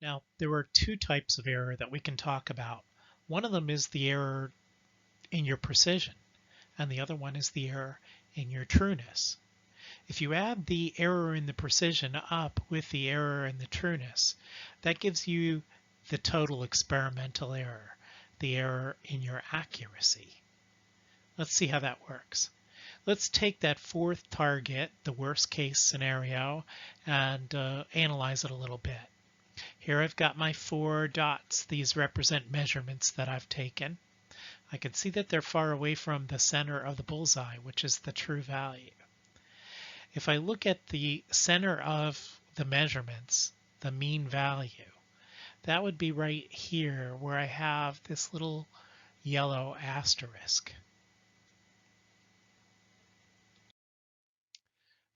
Now, there are two types of error that we can talk about. One of them is the error in your precision, and the other one is the error in your trueness. If you add the error in the precision up with the error in the trueness, that gives you the total experimental error, the error in your accuracy. Let's see how that works. Let's take that fourth target, the worst case scenario, and analyze it a little bit. Here I've got my 4 dots. These represent measurements that I've taken. I can see that they're far away from the center of the bullseye, which is the true value. If I look at the center of the measurements, the mean value, that would be right here where I have this little yellow asterisk.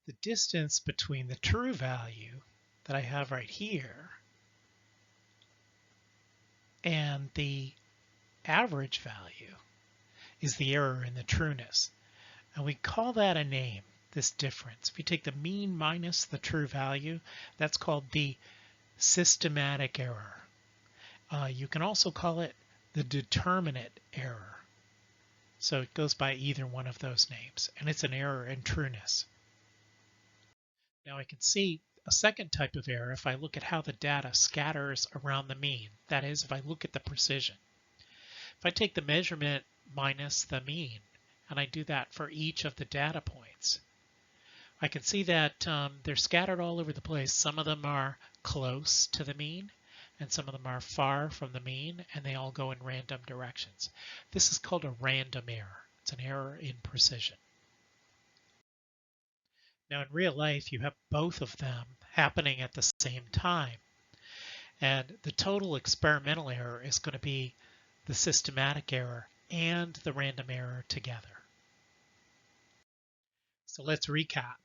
The distance between the true value that I have right here and the average value is the error in the trueness. And we call that a name, this difference. If you take the mean minus the true value, that's called the systematic error. You can also call it the determinate error. So it goes by either one of those names, and it's an error in trueness. Now I can see a second type of error if I look at how the data scatters around the mean. That is, if I look at the precision. If I take the measurement minus the mean, and I do that for each of the data points, I can see that they're scattered all over the place. Some of them are close to the mean, and some of them are far from the mean, and they all go in random directions. This is called a random error. It's an error in precision. Now in real life, you have both of them happening at the same time. And the total experimental error is going to be the systematic error and the random error together. So let's recap.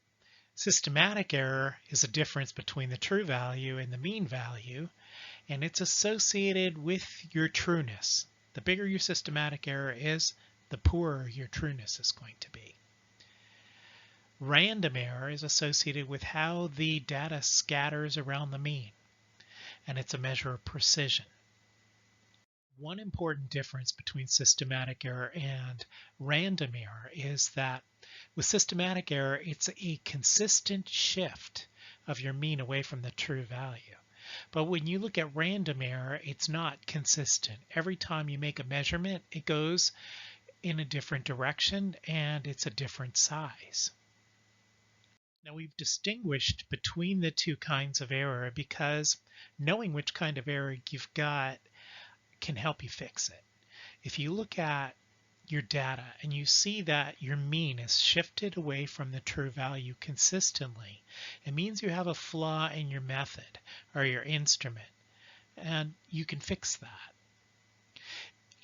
Systematic error is a difference between the true value and the mean value, and it's associated with your trueness. The bigger your systematic error is, the poorer your trueness is going to be. Random error is associated with how the data scatters around the mean, and it's a measure of precision. One important difference between systematic error and random error is that with systematic error, it's a consistent shift of your mean away from the true value. But when you look at random error, it's not consistent. Every time you make a measurement, it goes in a different direction and it's a different size. Now we've distinguished between the two kinds of error because knowing which kind of error you've got can help you fix it. If you look at your data and you see that your mean is shifted away from the true value consistently, it means you have a flaw in your method or your instrument, and you can fix that.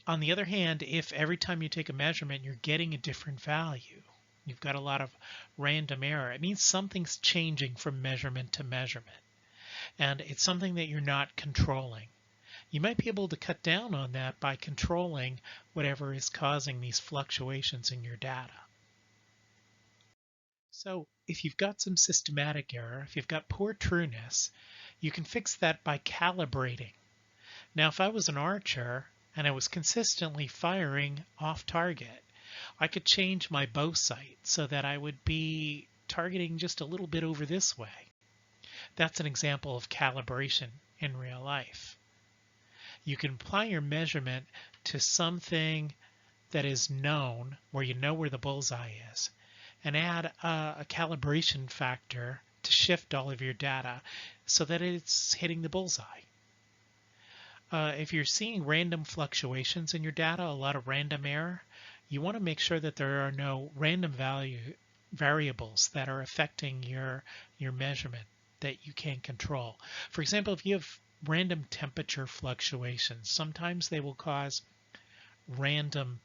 On the other hand, if every time you take a measurement you're getting a different value, you've got a lot of random error, it means something's changing from measurement to measurement, and it's something that you're not controlling. You might be able to cut down on that by controlling whatever is causing these fluctuations in your data. So if you've got some systematic error, if you've got poor trueness, you can fix that by calibrating. Now, if I was an archer and I was consistently firing off target, I could change my bow sight so that I would be targeting just a little bit over this way. That's an example of calibration in real life. You can apply your measurement to something that is known, where you know where the bullseye is, and add a calibration factor to shift all of your data so that it's hitting the bullseye. If you're seeing random fluctuations in your data, a lot of random error, you want to make sure that there are no random variables that are affecting your measurement that you can't control. For example, if you have random temperature fluctuations, sometimes they will cause random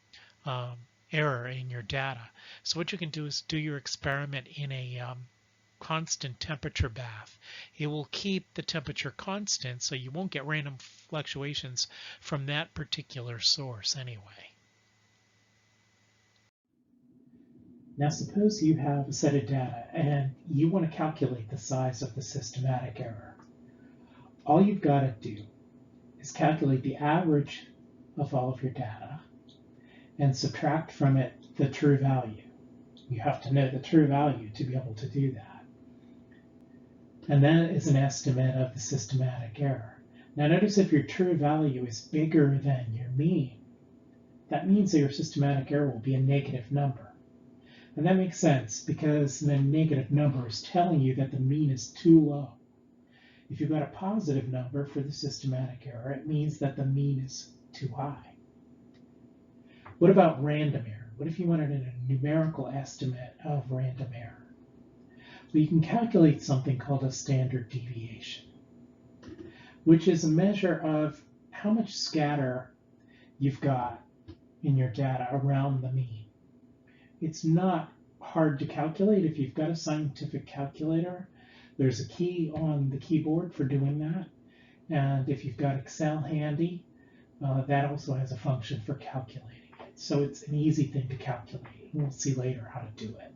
error in your data. So what you can do is do your experiment in a constant temperature bath. It will keep the temperature constant, so you won't get random fluctuations from that particular source anyway. Now suppose you have a set of data and you want to calculate the size of the systematic error. all you've got to do is calculate the average of all of your data and subtract from it the true value. You have to know the true value to be able to do that. And that is an estimate of the systematic error. Now notice if your true value is bigger than your mean, that means that your systematic error will be a negative number. And that makes sense because the negative number is telling you that the mean is too low. If you've got a positive number for the systematic error, it means that the mean is too high. What about random error? What if you wanted a numerical estimate of random error? Well, you can calculate something called a standard deviation, which is a measure of how much scatter you've got in your data around the mean. It's not hard to calculate if you've got a scientific calculator. There's a key on the keyboard for doing that. And if you've got Excel handy, that also has a function for calculating it. So it's an easy thing to calculate. We'll see later how to do it.